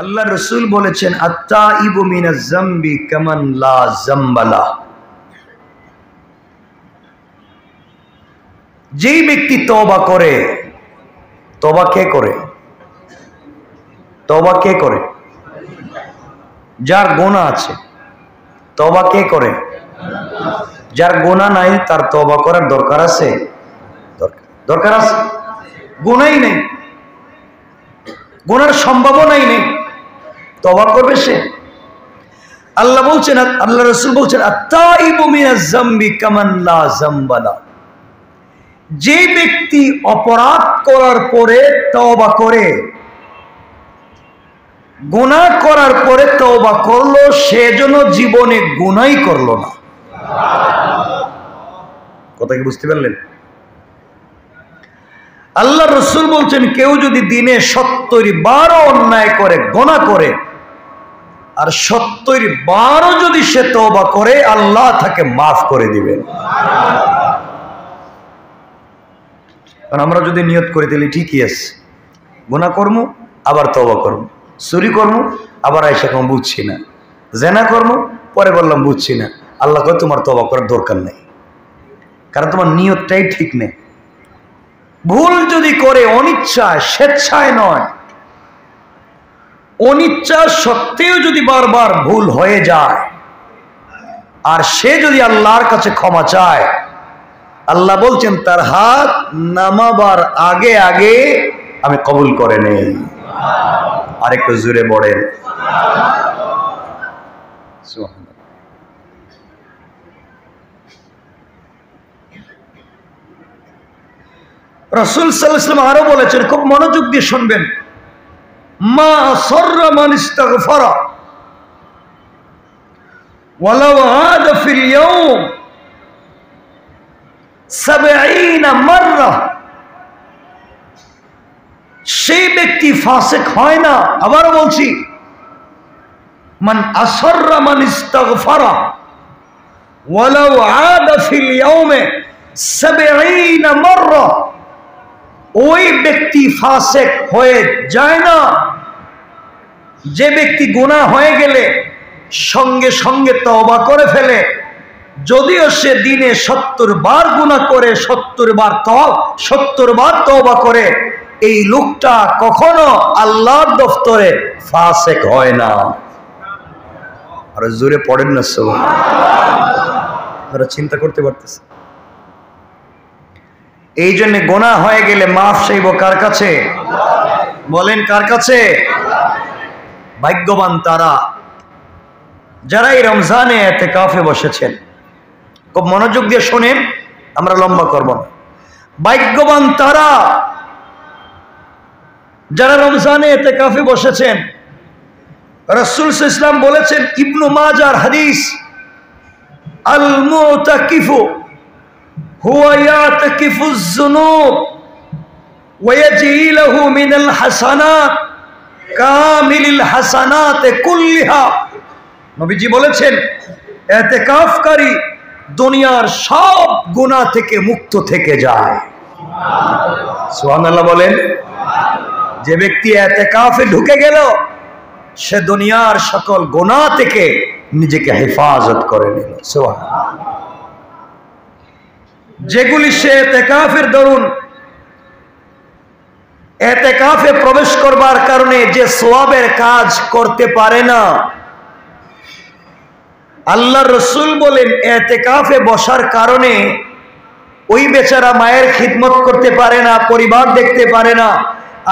আল্লাহ রসুল বলেছেন আত্তাইবু মিনাজ যামবি কামান লা যামবালা। যেই ব্যক্তি তওবা করে, তওবা কে করে? তওবা কে করে? যার গুনাহ আছে। তওবা কে করে? যার গুনাহ নাই তার তওবা করার দরকার আছে? দরকার আছে? গুনাহই নেই, গুনার সম্ভাবনাই নেই, তওবা করবে সে? আল্লাহ বলছেন, আল্লাহ রাসূল বলছেন আত্তাইবু মিনাজ যামবি কামান লা যামবালা। যে ব্যক্তি অপরাধ করার পরে তওবা করে, গুনাহ করার পরে তওবা করলো, সে যেন জীবনে গুনাহই করলো না। কথা কি বুঝতে পারলেন? আল্লাহ রসুল বলছেন কেউ যদি দিনে ৭০ বার অন্যায় করে, গুনাহ করে, আর ৭০ বার যদি সে তওবা করে, আল্লাহ তাকে মাফ করে দিবেন। কারণ আমরা যদি নিয়ত করে দিলে ঠিকই আছে, গুনাহ করব আবার তওবা করব, চুরি করব আবার আইসা কম বুঝছি না, জেনা করব পরে বললাম বুঝছি না, আল্লাহ কয় তোমার তওবা করার দরকার নেই, কারণ তোমার নিয়তটাই ঠিক নেই। ভুল যদি করে অনিচ্ছায়, স্বেচ্ছায় নয়, অনিচ্ছা সত্ত্বেও যদি বারবার ভুল হয়ে যায়, আর সে যদি আল্লাহর কাছে ক্ষমা চায়, আল্লাহ বলছেন তার হাত নামাবার আগে আগে আমি কবুল করে নেই। আরেকটু জোরে বলেন সুবহানাল্লাহ। রাসূল সাল্লাল্লাহু আলাইহি ওয়াসাল্লাম আরো বলেছেন, খুব মনোযোগ দিয়ে শুনবেন, মা সাররা মান ইস্তাগফারা ওয়ালাউ আদা ফিল ইয়াউম ৭০ মাররা। সেই ব্যক্তি ফাসিক হয় না। আবারও বলছি, মান আসররা মান ইস্তাগফারা ওয়ালাউ আদা ফিল ইয়াউমে ৭০ মাররা। ওই ব্যক্তি ফাসিক হয়ে যায় না যে ব্যক্তি গুনাহ হয়ে গেলে সঙ্গে সঙ্গে তওবা করে ফেলে, যদিও সে দিনে ৭০ বার গুনাহ করে, ৭০ বার তওবা করে, এই লোকটা কখনো আল্লাহর দফতরে ফাসিক হয় না। আর জোরে পড়েন না সুবহানাল্লাহ। আপনারা চিন্তা করতে পারতেছেন? এই জন্য গুনাহ হয়ে গেলে মাফ চাইব কার কাছে? বলেন কার কাছে? ভাগ্যবান তারা যারা এই রমজানে ইতিকাফে বসেছেন। খুব মনোযোগ দিয়ে শোনেন, আমরা লম্বা করব না। ভাগ্যবান তারা যারা রমজানে ইতিকাফে বসেছেন। রাসূল সাল্লাল্লাহু আলাইহি ওয়াসাল্লাম বলেছেন, ইবনে মাজার হাদিস, আল মুতাকিফু হুয়া ইয়াতাকিফুজ যুনুব ওয়া ইয়াজিলহু মিনাল হাসানাত কামিলিল হাসানাত কুল্লিহা। নবীজি বলেছেন, ইতিকাফকারী দুনিয়ার সব গুনাহ থেকে মুক্ত থেকে যায়। সুবহানাল্লাহ বলেন। যে ব্যক্তি ইতিকাফে ঢুকে গেল, সে দুনিয়ার সকল গুনাহ থেকে নিজেকে হেফাজত করে নিল। সুবহানাল্লাহ। যেগুলি সে ইতিকাফের দরুন, ইতিকাফে প্রবেশ করবার কারণে যে সওয়াবের কাজ করতে পারে না, আল্লাহর রাসূল বলেন ইতিকাফে বসার কারণে ওই বেচারা মায়ের খিদমত করতে পারে না, পরিবার দেখতে পারে না,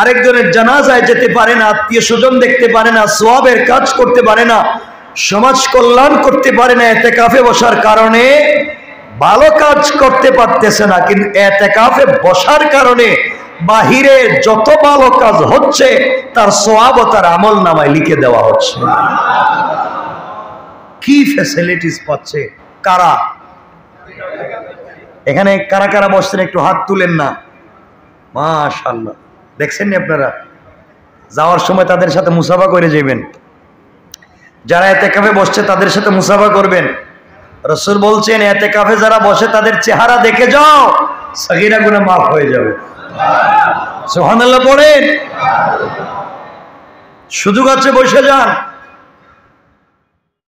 আরেকজনের জানাজায় যেতে পারে না, আত্মীয় স্বজন দেখতে পারে না, সওয়াবের কাজ করতে পারে না, সমাজ কল্যাণ করতে পারে না। ইতিকাফে বসার কারণে ভালো কাজ করতে পারতেছে না, কিন্তু ইতিকাফে বসার কারণে বাহিরে যত ভালো কাজ হচ্ছে তার সওয়াব ও তার আমল নামায় লিখে দেওয়া হচ্ছে। কি ফ্যাসিলিটিস পাচ্ছে কারা? এখানে কারা কারা বসছেন একটু হাত তুলেন না। মাশাআল্লাহ, দেখছেন না আপনারা? যাওয়ার সময় তাদের সাথে মুসাফা করে যাবেন। যারা ইতিকাফে বসছে তাদের সাথে মুসাফা করবেন। রাসূল বলছেন ইতিকাফে যারা বসে তাদের চেহারা দেখে যাও, সগীরা গুনাহ মাফ হয়ে যাবে। সুবহানাল্লাহ পড়েন। সুযোগ আছে বসে যান।